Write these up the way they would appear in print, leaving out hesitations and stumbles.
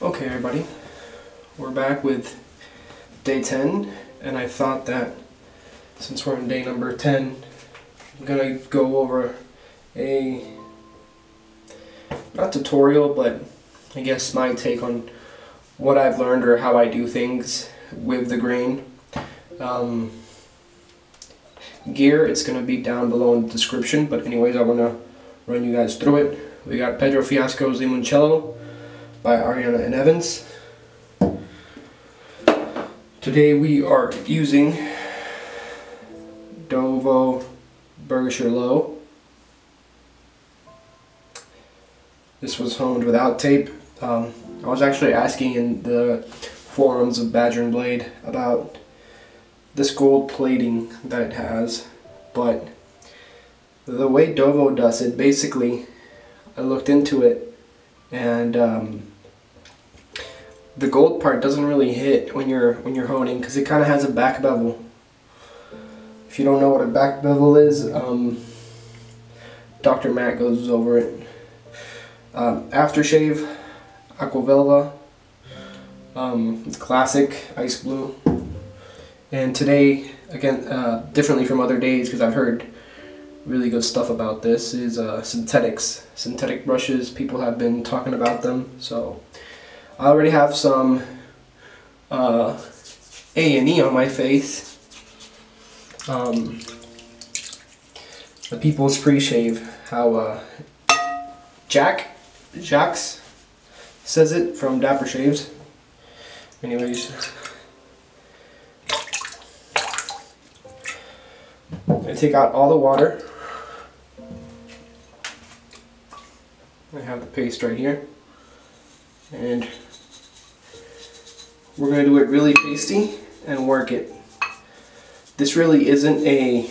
Okay everybody, we're back with day 10, and I thought that since we're on day number 10, I'm gonna go over a, not tutorial, but I guess my take on what I've learned or how I do things with the grain. Gear, it's gonna be down below in the description, but anyways, I wanna run you guys through it. We got Pedro Fiasco's Limoncello by Ariana and Evans. Today we are using Dovo Bergischer Löwe. This was honed without tape. I was actually asking in the forums of Badger and Blade about this gold plating that it has, but the way Dovo does it, basically, I looked into it, and the gold part doesn't really hit when you're honing, because it kind of has a back bevel. If you don't know what a back bevel is, Dr. Matt goes over it. Aftershave, Aquavelva, it's classic, ice blue. And today, again, differently from other days, because I've heard really good stuff about this, is synthetics. Synthetic brushes, people have been talking about them, so I already have some A&E on my face. The People's Pre-Shave, how Jax says it from Dapper Shaves. Anyways, I take out all the water. I have the paste right here, and we're going to do it really pasty and work it. This really isn't a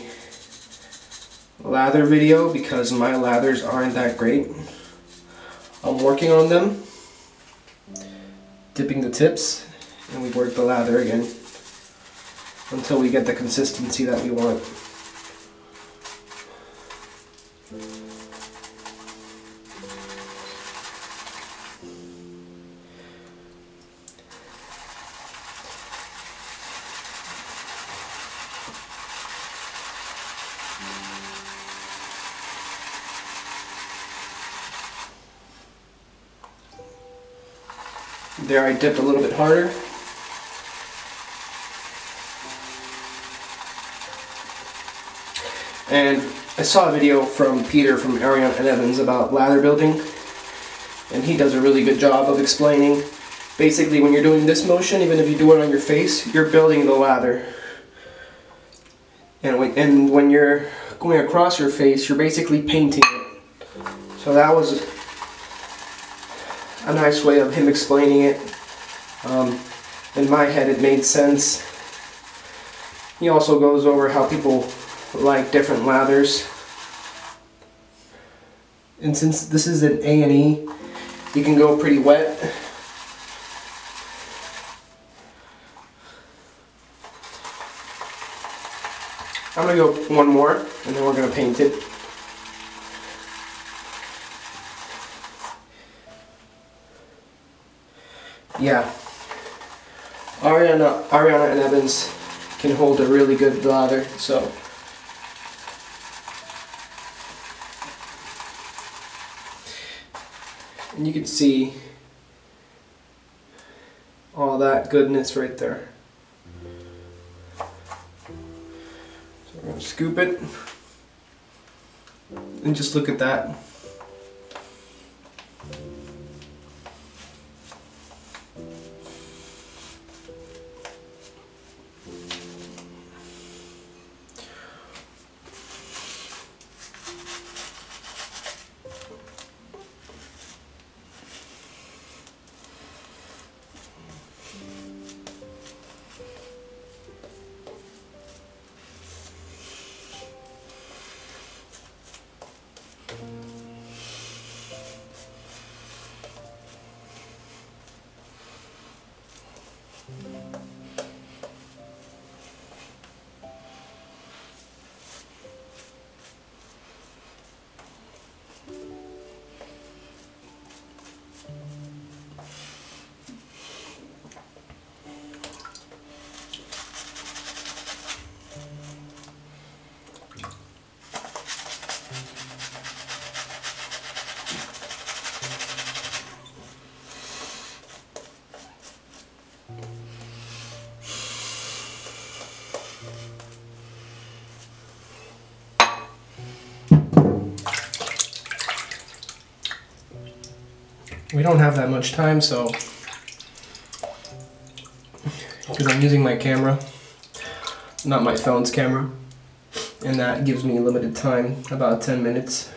lather video because my lathers aren't that great. I'm working on them, dipping the tips, and we work the lather again until we get the consistency that we want. There I dipped a little bit harder. And I saw a video from Pedro from Ariana and Evans about lather building, and he does a really good job of explaining basically when you're doing this motion, even if you do it on your face, you're building the lather. And when you're going across your face, you're basically painting it. So that was a nice way of him explaining it. In my head it made sense. He also goes over how people like different lathers. And since this is an A&E, you can go pretty wet. I'm going to go one more, and then we're going to paint it. Yeah, Ariana and Evans can hold a really good lather, so and you can see all that goodness right there. So we're going to scoop it and just look at that. we don't have that much time, so because I'm using my camera, not my phone's camera, and that gives me limited time, about 10 minutes.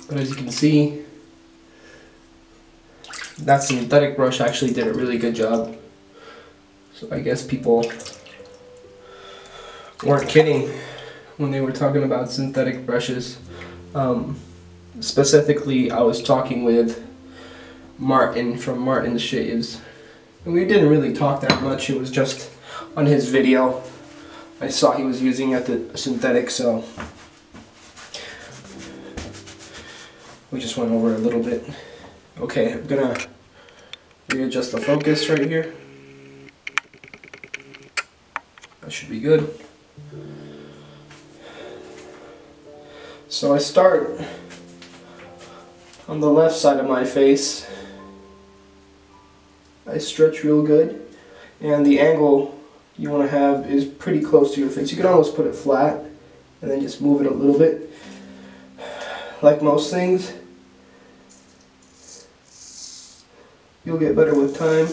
But as you can see, that synthetic brush actually did a really good job. So I guess people weren't kidding when they were talking about synthetic brushes. Specifically, I was talking with Martin from Martin Shaves, and we didn't really talk that much. It was just on his video. I saw he was using the synthetic, so we just went over it a little bit. Okay, I'm gonna readjust the focus right here. That should be good. So I start on the left side of my face. I stretch real good, and the angle you want to have is pretty close to your face. You can almost put it flat and then just move it a little bit. Like most things, you'll get better with time.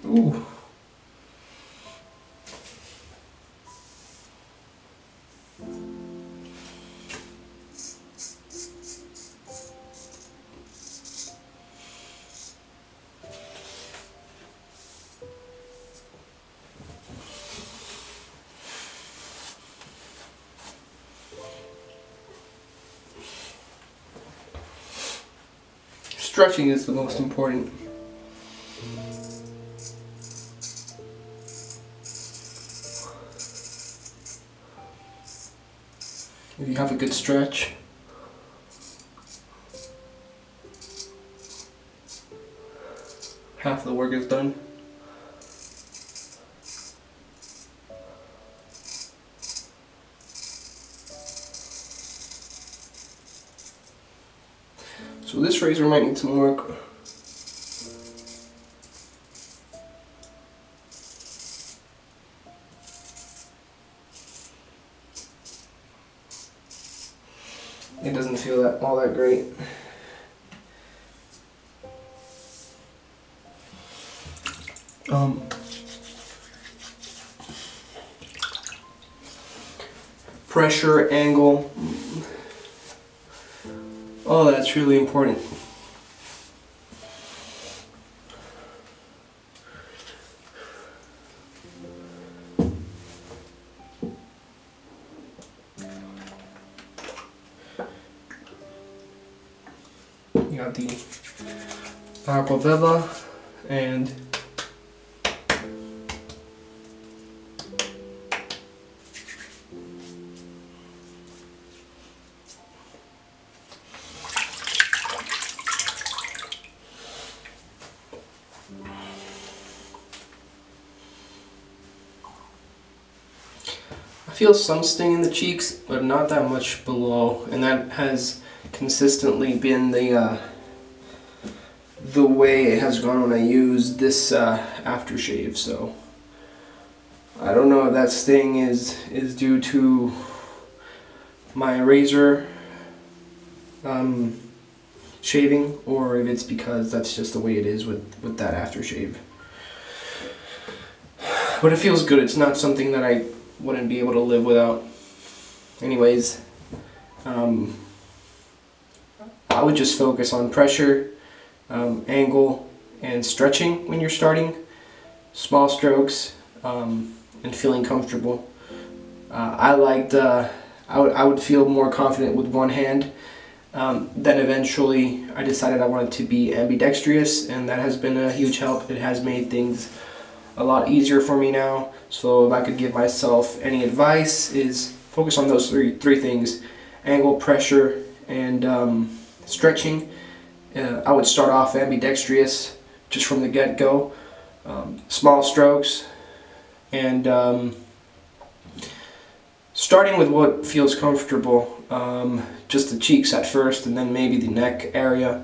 Ooh. Stretching is the most important. If you have a good stretch, half the work is done. So this razor might need some work. It doesn't feel all that great. Pressure, angle, oh, that's really important. You got the Aquavella and I feel some sting in the cheeks, but not that much below, and that has consistently been the way it has gone when I use this aftershave. So I don't know if that sting is due to my razor shaving, or if it's because that's just the way it is with that aftershave. But it feels good. It's not something that I wouldn't be able to live without. Anyways, I would just focus on pressure, angle, and stretching when you're starting. Small strokes, and feeling comfortable. I liked I would feel more confident with one hand. Then eventually I decided I wanted to be ambidextrous, and that has been a huge help. It has made things a lot easier for me now. So if I could give myself any advice, is focus on those three things: angle, pressure, and stretching. I would start off ambidextrous just from the get-go. Small strokes, and starting with what feels comfortable. Just the cheeks at first, and then maybe the neck area.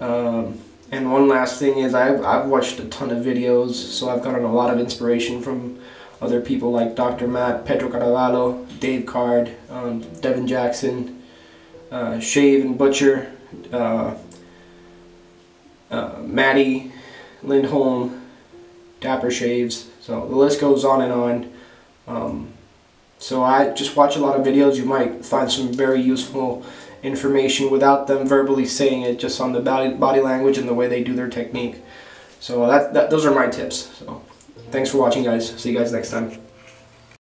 And one last thing is I've watched a ton of videos, so I've gotten a lot of inspiration from other people like Dr. Matt, Pedro, Dave Card, Devin Jackson, Shave and Butcher, Maddie, Lindholm, Dapper Shaves. So the list goes on and on. So I just watch a lot of videos. You might find some very useful information without them verbally saying it, just on the body language and the way they do their technique. So those are my tips. So thanks for watching, guys. See you guys next time.